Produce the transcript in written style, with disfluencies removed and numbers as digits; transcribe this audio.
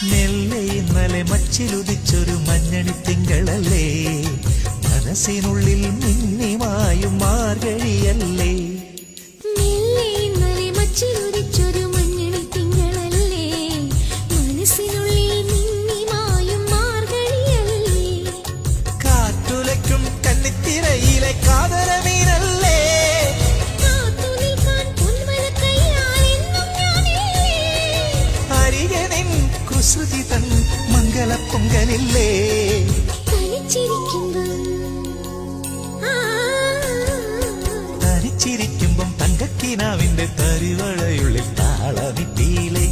മെല്ലെ ഇന്നലെ മച്ചിലുദിച്ചൊരു മഞ്ഞണി തിങ്കളല്ലേ, മനസ്സിനുള്ളിൽ മിന്നിമായും മാർഗഴിയല്ലേ. മെല്ലെ ഇന്നലെ മച്ചിലുദിച്ചൊരു മഞ്ഞണി തിങ്കളല്ലേ, മനസ്സിനുള്ളിൽ മിന്നിമായും മാർഗഴിയല്ലേ. കാറ്റുലയ്ക്കും കന്നിത്തിരയിലെ കാതരമീനല്ലേ, കാത്തുനിൽക്കാൻ പൊൻവലക്കൈയാൽ എന്നും ഞാനില്ലേ. അരികെ നിൻ കുസൃതി തൻ മംഗള പൊങ്കലില്ലേ. തനിച്ചിരിക്കുമ്പം തനിച്ചിരിക്കുമ്പം തങ്കക്കിനാവിന്റെ തരിവളയുള്ളിൽ താളമിട്ടിയിലെ